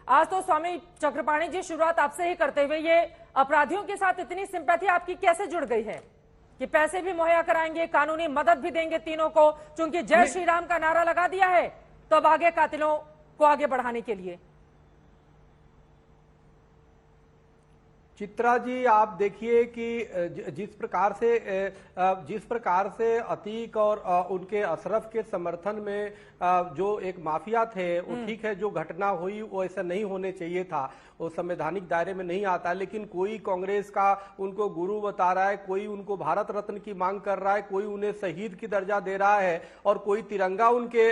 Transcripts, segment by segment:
आज तो स्वामी चक्रपाणी जी, शुरुआत आपसे ही करते हुए, ये अपराधियों के साथ इतनी सिंपैथी आपकी कैसे जुड़ गई है कि पैसे भी मुहैया कराएंगे, कानूनी मदद भी देंगे तीनों को, क्योंकि जय श्री राम का नारा लगा दिया है तो अब आगे कातिलों को आगे बढ़ाने के लिए? चित्रा जी, आप देखिए कि जिस प्रकार से अतीक और उनके अशरफ के समर्थन में जो एक माफिया थे, वो ठीक है, जो घटना हुई वो ऐसा नहीं होने चाहिए था, वो संवैधानिक दायरे में नहीं आता। लेकिन कोई कांग्रेस का उनको गुरु बता रहा है, कोई उनको भारत रत्न की मांग कर रहा है, कोई उन्हें शहीद की दर्जा दे रहा है और कोई तिरंगा उनके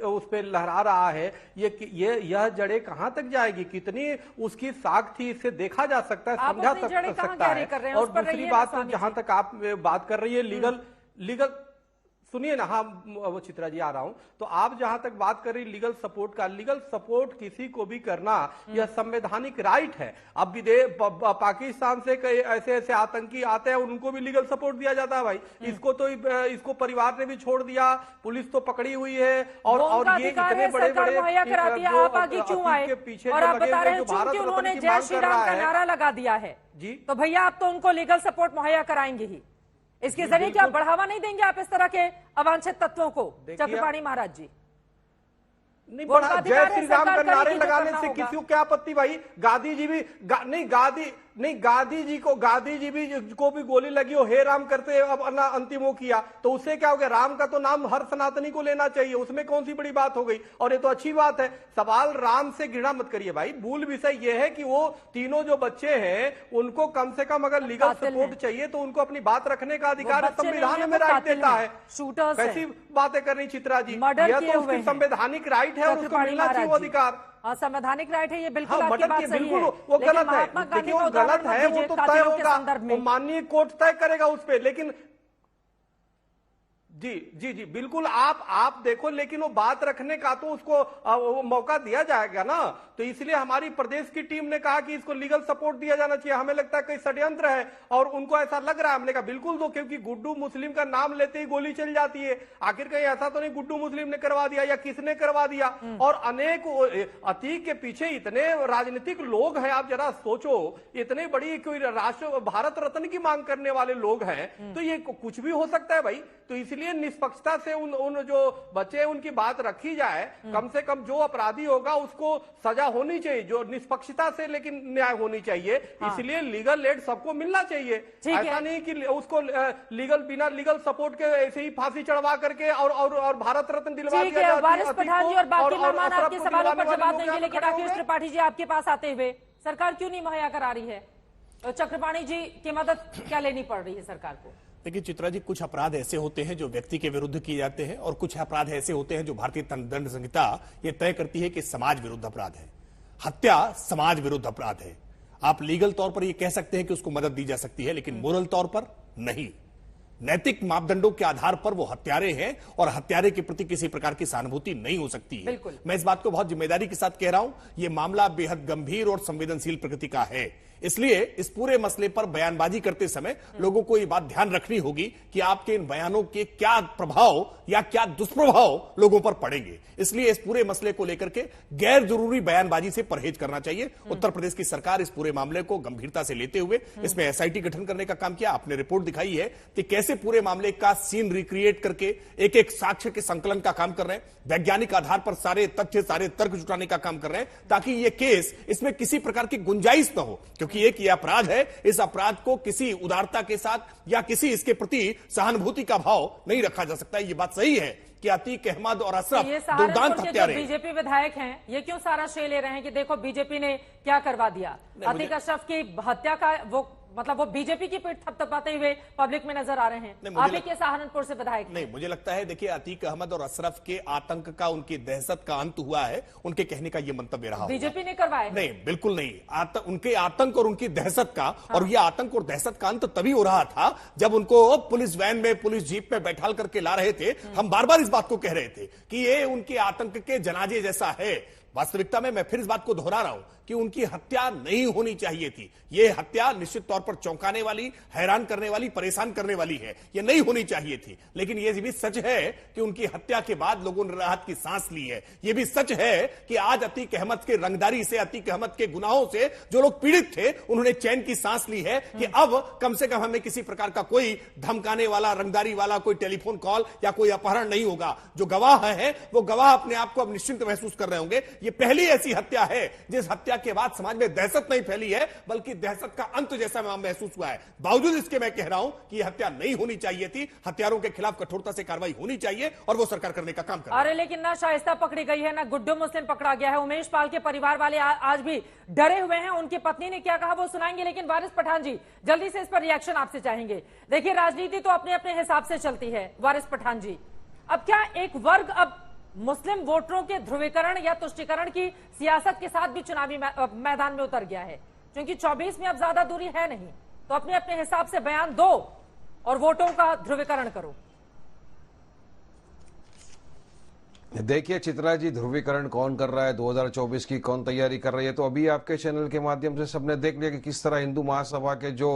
उस पे लहरा रहा है। यह जड़ें कहां तक जाएगी, कितनी उसकी साख थी, इससे देखा जा सकता है, समझा सकता है। और दूसरी बात, जहां तक आप बात कर रही है लीगल सुनिए ना, हाँ वो चित्रा जी आ रहा हूं, तो आप जहां तक बात कर रही लीगल सपोर्ट का, लीगल सपोर्ट किसी को भी करना यह संवैधानिक राइट है। अब पाकिस्तान से ऐसे ऐसे आतंकी आते हैं, उनको भी लीगल सपोर्ट दिया जाता है भाई। इसको परिवार ने भी छोड़ दिया, पुलिस तो पकड़ी हुई है और ये इतने बड़े बड़े आप आगे क्यों आए के पीछे और आप बता रहे हैं क्योंकि उन्होंने जय श्री राम का नारा लगा दिया है जी, तो भैया आप तो उनको लीगल सपोर्ट मुहैया कराएंगे ही। इसके जरिए क्या बढ़ावा नहीं देंगे आप इस तरह के अवांछित तत्वों को? चक्रपाणी महाराज जी, नहीं बढ़ा, जय श्री राम का नारे लगाने से किसी को क्या आपत्ति भाई? गांधी जी भी गांधी जी को भी गोली लगी हो, हे राम करते अब अंतिम वो किया, तो उससे क्या हो गया? राम का तो नाम हर सनातनी को लेना चाहिए, उसमें कौन सी बड़ी बात हो गई? और ये तो अच्छी बात है। सवाल राम से घृणा मत करिए भाई, मूल विषय ये है कि वो तीनों जो बच्चे हैं उनको कम से कम अगर लीगल सपोर्ट चाहिए तो उनको अपनी बात रखने का अधिकार संविधान में राइट देता है। कैसी बातें कर रही चित्रा जी? यह तो उसकी संवैधानिक राइट है और उसको मिलना चाहिए वो अधिकार। संवैधानिक राइट है, ये बिल्कुल आपकी बात सही है। वो गलत है, देखिए वो गलत है, वो तो तय होगा, वो माननीय कोर्ट तय करेगा उस पर। लेकिन जी बिल्कुल आप देखो, लेकिन वो बात रखने का तो उसको वो मौका दिया जाएगा ना। तो इसलिए हमारी प्रदेश की टीम ने कहा कि इसको लीगल सपोर्ट दिया जाना चाहिए। हमें लगता है कोई षड्यंत्र है और उनको ऐसा लग रहा है। हमने कहा बिल्कुल दो, क्योंकि गुड्डू मुस्लिम का नाम लेते ही गोली चल जाती है। आखिर कहीं ऐसा तो नहीं गुड्डू मुस्लिम ने करवा दिया या किसने करवा दिया? और अनेक अतीक के पीछे इतने राजनीतिक लोग हैं, आप जरा सोचो, इतने बड़ी कोई राष्ट्र भारत रत्न की मांग करने वाले लोग हैं, तो ये कुछ भी हो सकता है भाई। तो इसलिए निष्पक्षता से उन जो बच्चे उनकी बात रखी जाए, कम से कम जो अपराधी होगा उसको सजा होनी चाहिए, जो निष्पक्षता से लेकिन न्याय होनी चाहिए। इसलिए लीगल एड सबको मिलना चाहिए। ऐसा नहीं कि उसको बिना लीगल सपोर्ट के ऐसे ही फांसी चढ़वा करके और भारत रत्न दिलवा दिया जाए। वारिस पठान जी और बाकी मेहमान आपके सवालों पर जवाब देंगे, लेकिन राकेश त्रिपाठी जी आपके पास आते हुए, सरकार क्यों नहीं मुहैया करा रही है? चक्रपाणी जी की मदद क्या लेनी पड़ रही है सरकार को? देखिए चित्रा जी, कुछ अपराध ऐसे होते हैं जो व्यक्ति के विरुद्ध किए जाते हैं और कुछ अपराध ऐसे होते हैं जो भारतीय दंड संहिता ये तय करती है कि समाज विरुद्ध अपराध है। हत्या समाज विरुद्ध अपराध है। आप लीगल तौर पर ये कह सकते हैं कि उसको मदद दी जा सकती है, लेकिन मोरल तौर पर नहीं। नैतिक मापदंडों के आधार पर वो हत्यारे हैं और हत्यारे के प्रति किसी प्रकार की सहानुभूति नहीं हो सकती है। मैं इस बात को बहुत जिम्मेदारी के साथ कह रहा हूं। यह मामला बेहद गंभीर और संवेदनशील प्रकृति का है, इसलिए इस पूरे मसले पर बयानबाजी करते समय लोगों को यह बात ध्यान रखनी होगी कि आपके इन बयानों के क्या प्रभाव या क्या दुष्प्रभाव लोगों पर पड़ेंगे। इसलिए इस पूरे मसले को लेकर के गैर जरूरी बयानबाजी से परहेज करना चाहिए। उत्तर प्रदेश की सरकार इस पूरे मामले को गंभीरता से लेते हुए इसमें एसआईटी गठन करने का काम किया। आपने रिपोर्ट दिखाई है कि कैसे पूरे मामले का सीन रिक्रिएट करके एक एक साक्ष्य के संकलन का काम कर रहे हैं, वैज्ञानिक आधार पर सारे तथ्य सारे तर्क जुटाने का काम कर रहे हैं, ताकि यह केस इसमें किसी प्रकार की गुंजाइश न हो। क्योंकि एक यह अपराध है, इस अपराध को किसी उदारता के साथ या किसी इसके प्रति सहानुभूति का भाव नहीं रखा जा सकता। यह बात सही है कि अतीक अहमद और अशरफ दुर्दांत हत्यारे। बीजेपी विधायक हैं, ये क्यों सारा श्रेय ले रहे हैं कि देखो बीजेपी ने क्या करवा दिया? अतीक अशरफ की हत्या का वो बीजेपी की पीठ थपथपाते हुए पब्लिक में नजर आ रहे हैं। आप के सहारनपुर से विधायक नहीं, मुझे लगता है देखिए, अतीक अहमद और अशरफ के आतंक का, उनकी दहशत का अंत हुआ है, उनके कहने का यह मंतव्य रहा। बीजेपी ने करवाया? नहीं, बिल्कुल नहीं। उनके आतंक और उनकी दहशत का, और यह आतंक और दहशत का अंत तभी हो रहा था जब उनको पुलिस वैन में, पुलिस जीप में बैठाल करके ला रहे थे। हम बार बार इस बात को कह रहे थे कि ये उनके आतंक के जनाजे जैसा है। वास्तविकता में मैं फिर इस बात को दोहरा रहा हूं कि उनकी हत्या नहीं होनी चाहिए थी। यह हत्या निश्चित तौर पर चौंकाने वाली, हैरान करने वाली, परेशान करने वाली है। यह नहीं होनी चाहिए थी। लेकिन यह भी सच है कि उनकी हत्या के बाद लोगों ने राहत की सांस ली है। यह भी सच है कि आज अतीक अहमद के रंगदारी से, अतीक अहमद के गुनाहों से जो लोग पीड़ित थे, उन्होंने चैन की सांस ली है कि अब कम से कम हमें किसी प्रकार का कोई धमकाने वाला, रंगदारी वाला कोई टेलीफोन कॉल या कोई अपहरण नहीं होगा। जो गवाह है वो गवाह अपने आप को अब निश्चिंत महसूस कर रहे होंगे। यह पहली ऐसी हत्या है जिस हत्या के बाद समाज में दहशत नहीं फैली है, बल्कि दहशत का अंत जैसा महसूस हुआ है। बावजूद इसके मैं कह रहा हूं कि यह हत्या नहीं होनी चाहिए थी। हत्यारों के खिलाफ कठोरता से कार्रवाई होनी चाहिए और वो सरकार करने का काम कर रही है। अरे लेकिन ना शाइस्ता पकड़ी गई है, ना गुड्डू मुस्लिम पकड़ा गया है। उमेश पाल के परिवार वाले आज भी डरे हुए हैं। उनकी पत्नी ने क्या कहा वो सुनाएंगे, लेकिन वारिस पठान जी जल्दी से इस पर रिएक्शन आपसे चाहेंगे। देखिए, राजनीति तो अपने अपने हिसाब से चलती है। वारिस पठान जी, अब क्या एक वर्ग अब मुस्लिम वोटरों के ध्रुवीकरण या तुष्टीकरण की सियासत के साथ भी चुनावी मैदान में उतर गया है? क्योंकि 24 में अब ज्यादा दूरी है नहीं, तो अपने अपने हिसाब से बयान दो और वोटों का ध्रुवीकरण करो। देखिए चित्रा जी, ध्रुवीकरण कौन कर रहा है, 2024 की कौन तैयारी कर रही है, तो अभी आपके चैनल के माध्यम से सबने देख लिया कि किस तरह हिंदू महासभा के जो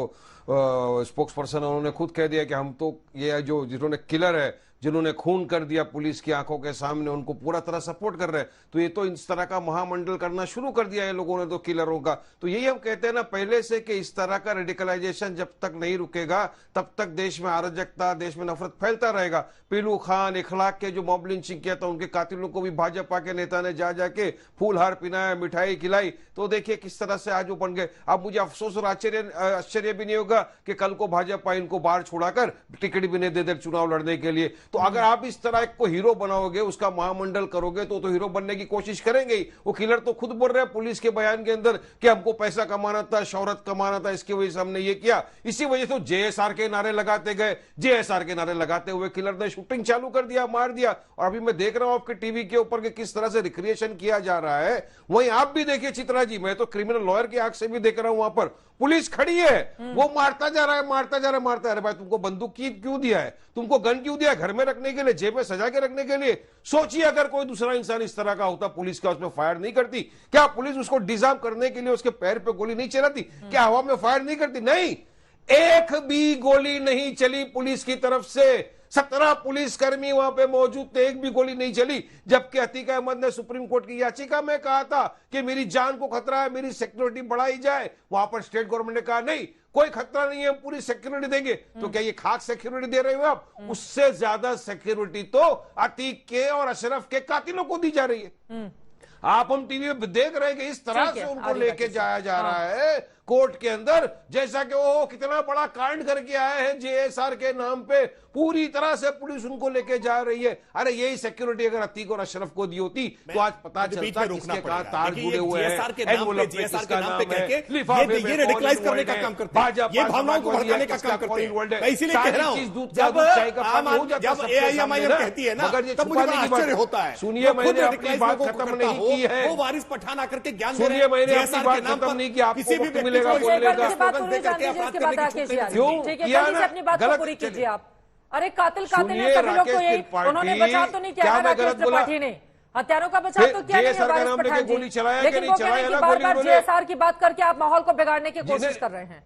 स्पोक्स पर्सन है उन्होंने खुद कह दिया कि हम तो ये जो जिन्होंने किलर है, जिन्होंने खून कर दिया पुलिस की आंखों के सामने, उनको पूरा तरह सपोर्ट कर रहे हैं। तो ये तो इस तरह का महामंडल करना शुरू कर दिया है लोगों ने तो किलरों का। तो यही हम कहते हैं ना पहले से कि इस तरह का रेडिकलाइजेशन जब तक नहीं रुकेगा तब तक देश में अराजकता, देश में नफरत फैलता रहेगा। पीलू खान, इखलाक के जो मॉब लिंचिंग किया था, उनके कातिलों को भी भाजपा के नेता ने जा जाके फूल हार पिनाया, मिठाई खिलाई। तो देखिए किस तरह से आज वो बन गए। अब मुझे अफसोस और आश्चर्य भी नहीं होगा कि कल को भाजपा इनको बाहर छोड़ाकर टिकट भी नहीं दे दे चुनाव लड़ने के लिए। तो अगर आप इस तरह को हीरो बनाओगे, उसका महामंडल करोगे, तो हीरो बनने की कोशिश करेंगे ही। वो किलर तो खुद बोल रहे हैं पुलिस के बयान के अंदर कि हमको पैसा कमाना था, शौहरत कमाना था, इसकी वजह से हमने ये किया। इसी वजह से जेएसआर के नारे लगाते गए। जेएसआर के नारे लगाते हुए किलर ने शूटिंग चालू कर दिया, मार दिया। और अभी मैं देख रहा हूं आपके टीवी के ऊपर कि किस तरह से रिक्रिएशन किया जा रहा है। वहीं आप भी देखिए चित्रा जी, मैं तो क्रिमिनल लॉयर की आंख से भी देख रहा हूं, वहां पर पुलिस खड़ी है, वो मारता जा रहा है, मारता जा रहा है, मारता है। अरे भाई तुमको बंदूक क्यों दिया है, तुमको गन क्यों दिया है? घर में रखने के लिए, जेब में सजा के रखने के लिए? सोचिए अगर कोई दूसरा इंसान इस तरह का होता, पुलिस का उसमें फायर नहीं करती क्या? पुलिस उसको डिजार्म करने के लिए उसके पैर पे गोली नहीं चलाती क्या? हवा में फायर नहीं करती? नहीं, एक भी गोली नहीं चली पुलिस की तरफ से। 17 पुलिसकर्मी वहां पे मौजूद थे, एक भी गोली नहीं चली। जबकि अतीक अहमद ने सुप्रीम कोर्ट की याचिका में कहा था कि मेरी जान को खतरा है, मेरी सिक्योरिटी बढ़ाई जाए। वहां पर स्टेट गवर्नमेंट ने कहा नहीं, कोई खतरा नहीं है, हम पूरी सिक्योरिटी देंगे। तो क्या ये खाक सिक्योरिटी दे रहे हो आप? उससे ज्यादा सिक्योरिटी तो अतीक के और अशरफ के कातिलों को दी जा रही है। आप हम टीवी में देख रहे हैं कि इस तरह से उनको लेके जाया जा रहा है कोर्ट के अंदर, जैसा कि वो कितना बड़ा कांड करके आए हैं जेएसआर के नाम पे। पूरी तरह से पुलिस उनको लेके जा रही है। अरे यही सिक्योरिटी अगर अतीक और अशरफ को दी होती तो आज पता चलता किसके कहां तार जुड़े हुए हैं, जेएसआर के नाम पे करके ये रेडिकलाइज करने का काम करते हैं, ये भावनाओं को भड़काने का काम करते हैं। मैं इसीलिए कह रहा हूं, जब एआईएमआईएम कहती है ना, तब मुझे बड़ा आश्चर्य होता है। सुनिए, मैंने अपनी बात खत्म नहीं की है। वो वारिस पठान आकर के ज्ञान दे रहे हैं, मैंने अपनी बात खत्म नहीं की। आपको वक्त मिलेगा बोलने का, पूरी कीजिए आप। अरे कातिल है, सभी लोग तो यही, उन्होंने बचाव तो नहीं किया राकेश त्रिपाठी ने, हत्यारों का बचाव तो किया नहीं है वारिस पठान जी। लेकिन वो कह रहे हैं कि बार बार जेएसआर की बात करके आप माहौल को बिगाड़ने की कोशिश कर रहे हैं।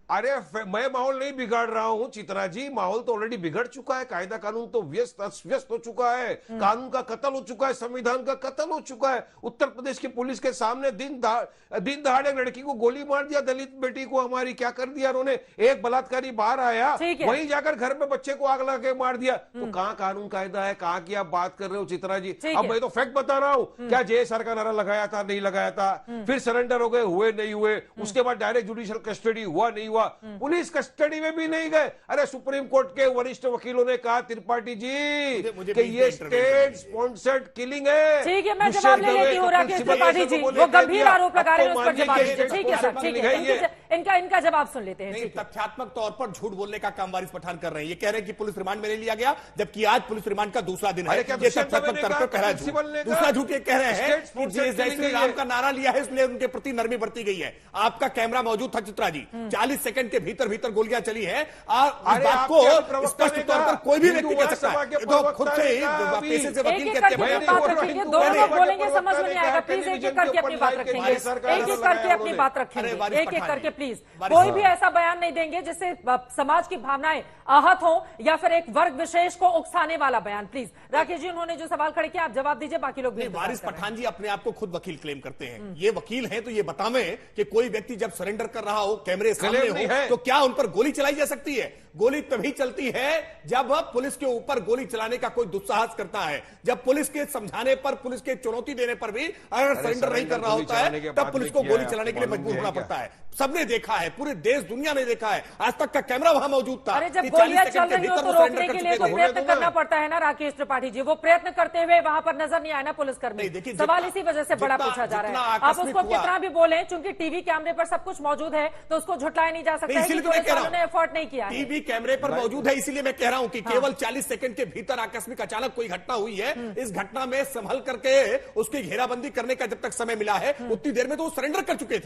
अरे मैं माहौल नहीं बिगाड़ रहा हूं चित्रा जी, माहौल तो ऑलरेडी बिगड़ चुका है। कायदा कानून तो व्यस्त हो चुका है, कानून का कत्ल हो चुका है, संविधान का कत्ल हो चुका है। उत्तर प्रदेश की पुलिस के सामने दिन दहाड़े लड़की को गोली मार दिया, दलित बेटी को हमारी क्या कर दिया उन्होंने। एक बलात्कारी बाहर आया, वहीं जाकर घर पे बच्चे को आग लगा के मार दिया। तो कहां कानून कायदा है, कहां की आप बात कर रहे हो चित्रा जी? अब मैं तो फैक्ट बता रहा हूं। क्या जेएसआर का नारा लगाया था, नहीं लगाया था? फिर सरेंडर हो गए, हुए नहीं हुए? उसके बाद डायरेक्ट जुडिशियल कस्टडी हुआ नहीं हुआ? पुलिस कस्टडी में भी नहीं गए। अरे सुप्रीम कोर्ट के वरिष्ठ वकीलों ने कहा त्रिपाठी जी कि ये स्टेट स्पॉन्सर्ड किलिंग है। ठीक है, मैं जवाब ले लेती हूँ राकेश त्रिपाठी जी, वो गंभीर आरोप लगा रहे हैं, उस पर जवाब दीजिए। ठीक है सर, ठीक है, इनका जवाब सुन लेते हैं। नहीं, ठीक है। तथ्यात्मक तौर पर झूठ बोलने का काम वारिस पठान कर रहे हैं। ये कह रहे हैं कि पुलिस रिमांड में ले लिया गया, जबकि आज पुलिस रिमांड का दूसरा दिन है। अरे क्या ये दुष्यंत तथ्यात्मक मैंने तौर पर कहा, कह रहा है प्रिंसिपल ने झूठ। कहा, दूसरा झूठ ये कह रहे हैं स्टेट कि स्पोर्ट्स जय एक्ट श्री के राम लिए का नारा लिया है, इसलिए उनके प्रति नरमी बरती गई है। आपका कैमरा मौजूद था चित्रा जी, 40 सेकंड के भीतर गोलियां चली है। और इस बात को स्पष्ट तौर पर कोई भी व्यक्ति कह सकता है। ये तो खुद से ही पेशे से वकील एक-एक कहते करके हैं। अपनी बात रखेंगे, दोनों लोग बोलेंगे समझ में नहीं आएगा। प्लीज एक-एक करके अपनी बात रखेंगे, एक-एक करके अपनी बात रखेंगे, एक-एक करके प्लीज। कोई भी ऐसा बयान नहीं देंगे जिससे समाज की भावनाएं आहत हो या फिर एक वर्ग विशेष को उकसाने वाला बयान। प्लीज राकेश जी, उन्होंने जो सवाल खड़े किया आप जवाब दीजिए, बाकी लोग भी। वारिस पठान जी अपने आप को खुद वकील क्लेम करते हैं। ये वकील हैं तो ये बतावें कि कोई व्यक्ति जब सरेंडर कर रहा हो, कैमरे सामने हो, तो क्या उन पर गोली चलाई जा सकती है? गोली तभी चलती है जब पुलिस के ऊपर गोली चलाने का कोई दुस्साहस करता है, जब पुलिस के समझाने पर, पुलिस के चुनौती देने पर भी अगर सरेंडर नहीं कर रहा होता है, तब पुलिस को गोली चलाने के लिए मजबूर होना पड़ता है। सबने देखा है, पूरे देश दुनिया ने देखा है, आज तक का कैमरा वहां मौजूद था। अरे जब गोलियां चल रही हो तो रोकने के लिए तो प्रयत्न करना पड़ता है ना राकेश त्रिपाठी जी। वो प्रयत्न करते हुए वहां पर नजर नहीं आया ना पुलिसकर्मी। सवाल इसी वजह से बड़ा पूछा जा रहा है। आप उसको कितना भी बोले, चूंकि टीवी कैमरे पर सब कुछ मौजूद है तो उसको झुटलाया नहीं जा सकता है कि पुलिस वालों ने एफर्ट नहीं किया है। टीवी कैमरे पर मौजूद है, इसीलिए मैं कह रहा हूं कि केवल 40 सेकंड के भीतर आकस्मिक अचानक कोई घटना हुई है। इस घटना में संभल करके उसकी घेराबंदी करने का जब तक समय मिला है, उतनी देर में तो वो सरेंडर कर चुके थे।